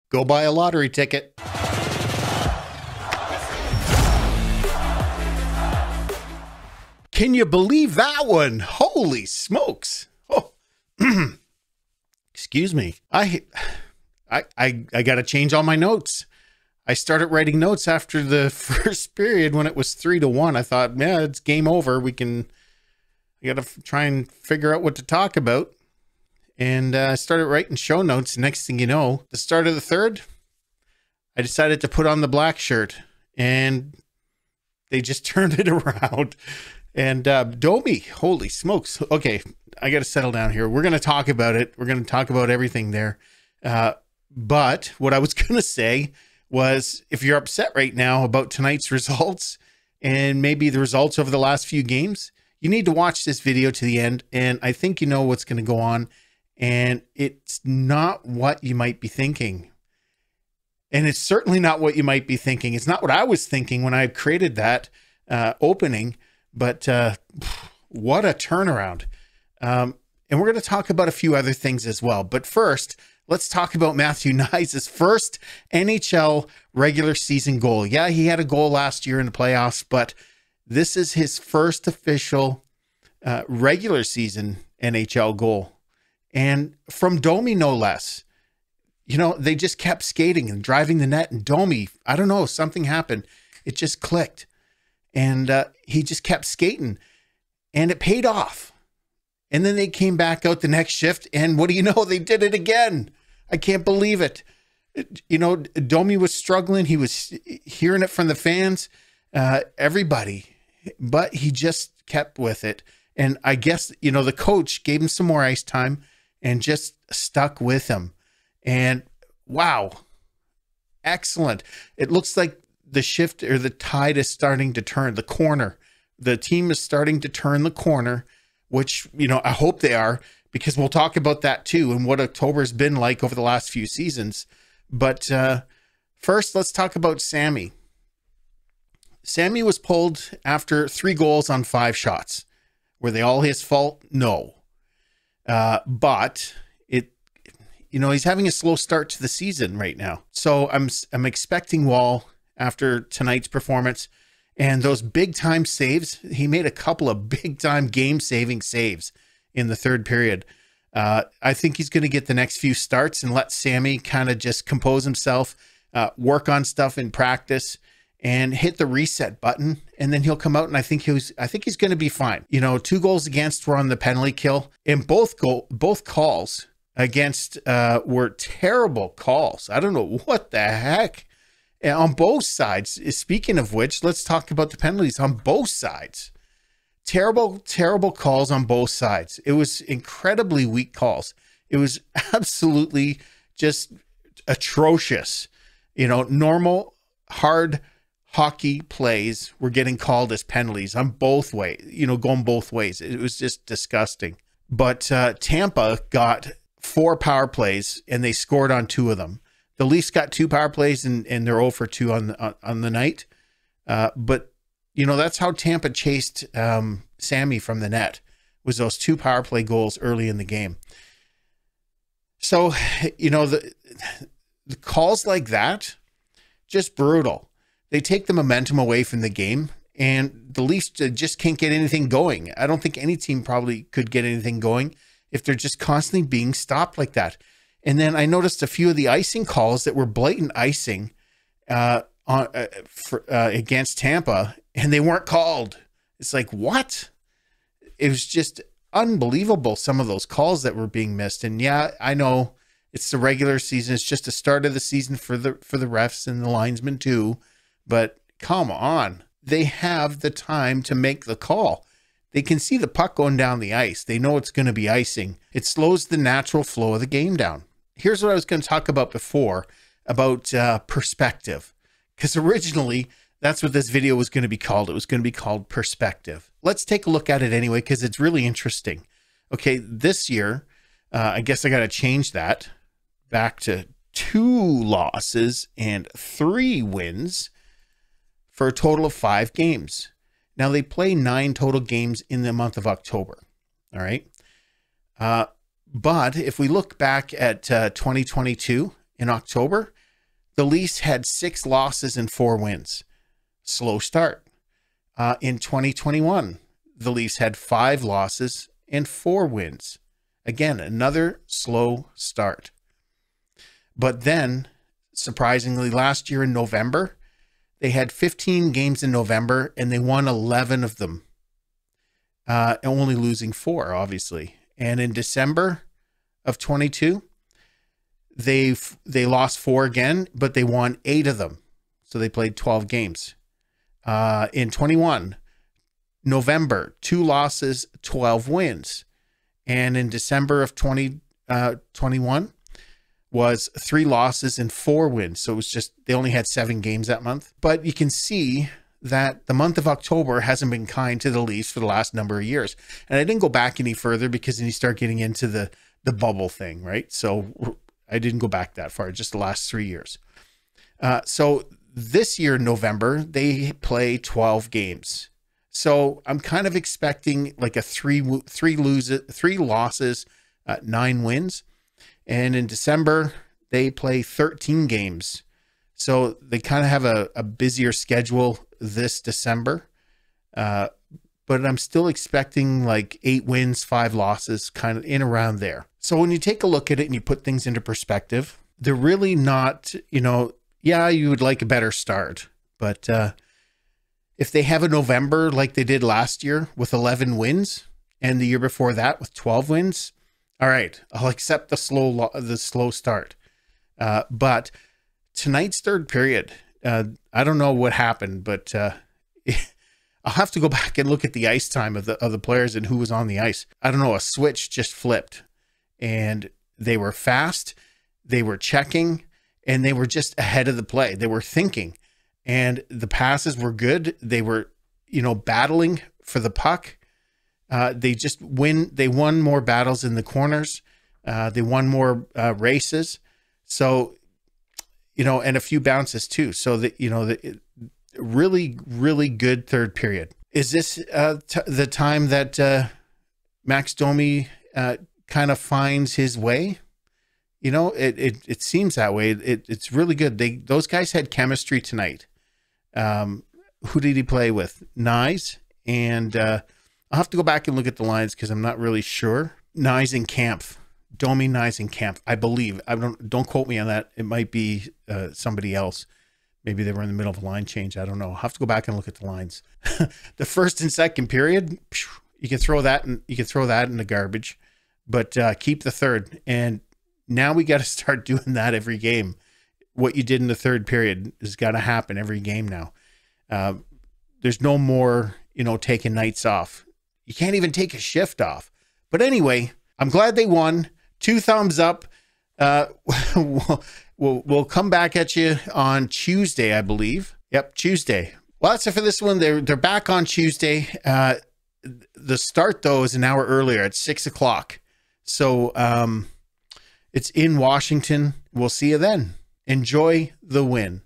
Go buy a lottery ticket. Can you believe that one? Holy smokes. Oh, excuse me. I got to change all my notes. I started writing notes after the first period when it was 3-1. I thought, yeah, it's game over. I got to try and figure out what to talk about. And I started writing show notes. Next thing you know, the start of the third, I decided to put on the black shirt, and they just turned it around. And Domi, holy smokes. Okay, I got to settle down here. We're going to talk about it. We're going to talk about everything there. But what I was going to say was, if you're upset right now about tonight's results and maybe the results over the last few games, you need to watch this video to the end. And I think you know what's going to go on. And it's not what you might be thinking. And it's certainly not what you might be thinking. It's not what I was thinking when I created that opening. But what a turnaround. And we're going to talk about a few other things as well. But first, let's talk about Matthew Knies' first NHL regular season goal. Yeah, he had a goal last year in the playoffs, but this is his first official regular season NHL goal. And from Domi, no less. You know, they just kept skating and driving the net. And Domi, I don't know, something happened. It just clicked. And he just kept skating. And it paid off. And then they came back out the next shift. And what do you know? They did it again. I can't believe it. You know, Domi was struggling. He was hearing it from the fans, everybody. But he just kept with it. And I guess, you know, the coach gave him some more ice time and just stuck with him. And wow, excellent. It looks like the shift or the tide is starting to turn the corner. The team is starting to turn the corner, which, you know, I hope they are, because we'll talk about that too and what October's been like over the last few seasons. But first, let's talk about Sammy. Sammy was pulled after 3 goals on 5 shots. Were they all his fault? No. But it, you know, he's having a slow start to the season right now. So I'm expecting Wall after tonight's performance and those big time saves. He made a couple of big time game saving saves in the third period. I think he's going to get the next few starts and let Sammy kind of just compose himself, work on stuff in practice, and hit the reset button, and then he'll come out, and I think he's going to be fine. You know, 2 goals against were on the penalty kill, and both calls against were terrible calls. I don't know what the heck on both sides. Speaking of which, let's talk about the penalties on both sides. Terrible calls on both sides. It was incredibly weak calls. It was absolutely just atrocious. You know, normal hard hockey plays were getting called as penalties on both ways, you know, going both ways. It was just disgusting. But Tampa got 4 power plays and they scored on 2 of them. The Leafs got 2 power plays and they're 0 for 2 on the night. But, you know, that's how Tampa chased Sammy from the net, was those 2 power play goals early in the game. So, you know, the calls like that, just brutal. They take the momentum away from the game, and the Leafs just can't get anything going. I don't think any team probably could get anything going if they're just constantly being stopped like that. And then I noticed a few of the icing calls that were blatant icing against Tampa, and they weren't called. It's like, what? It was just unbelievable, some of those calls that were being missed. And yeah, I know it's the regular season. It's just the start of the season for the refs and the linesmen too. But come on, they have the time to make the call. They can see the puck going down the ice. They know it's going to be icing. It slows the natural flow of the game down. Here's what I was going to talk about before, about perspective. Because originally, that's what this video was going to be called. It was going to be called Perspective. Let's take a look at it anyway, because it's really interesting. Okay, this year, I guess I got to change that back to 2 losses and 3 wins for a total of 5 games. Now, they play 9 total games in the month of October. All right. But if we look back at 2022 in October, The Leafs had 6 losses and 4 wins. Slow start. In 2021, the Leafs had 5 losses and 4 wins. Again, another slow start. But then, surprisingly, last year in November, they had 15 games in November and they won 11 of them. Only losing 4, obviously. And in December of 22, they lost 4 again, but they won 8 of them. So they played 12 games. In 21, November, 2 losses, 12 wins. And in December of 2021 was 3 losses and 4 wins. So it was just, they only had 7 games that month. But you can see that the month of October hasn't been kind to the Leafs for the last number of years. And I didn't go back any further because then you start getting into the bubble thing, right? So I didn't go back that far, just the last 3 years. So this year, November, they play 12 games. So I'm kind of expecting like a 3 losses, 9 wins. And in December, they play 13 games. So they kind of have a busier schedule this December. But I'm still expecting like 8 wins, 5 losses, kind of in around there. So when you take a look at it and you put things into perspective, they're really not, yeah, you would like a better start. But if they have a November like they did last year with 11 wins and the year before that with 12 wins, all right, I'll accept the slow start. But tonight's third period, I don't know what happened, but I'll have to go back and look at the ice time of the players and who was on the ice. I don't know, a switch just flipped and they were fast, they were checking, and they were just ahead of the play. They were thinking, and the passes were good. They were, battling for the puck. They won more battles in the corners. They won more races. So, and a few bounces too. So that, really, really good third period. Is this the time that Max Domi kind of finds his way? It seems that way. It's really good. Those guys had chemistry tonight. Who did he play with? Knies, and I'll have to go back and look at the lines because I'm not really sure. Knies and Kampf. Domi, Knies and Kampf, I believe. Don't quote me on that. It might be somebody else. Maybe they were in the middle of a line change. I don't know. I'll have to go back and look at the lines. The first and second period, you can throw that in the garbage, but keep the third. And now we got to start doing that every game. What you did in the third period has got to happen every game now. There's no more, taking nights off. You can't even take a shift off. But anyway, I'm glad they won. 2 thumbs up. We'll come back at you on Tuesday, I believe. Yep, Tuesday. Well, that's it for this one. They're back on Tuesday. The start, though, is an hour earlier at 6 o'clock. So it's in Washington. We'll see you then. Enjoy the win.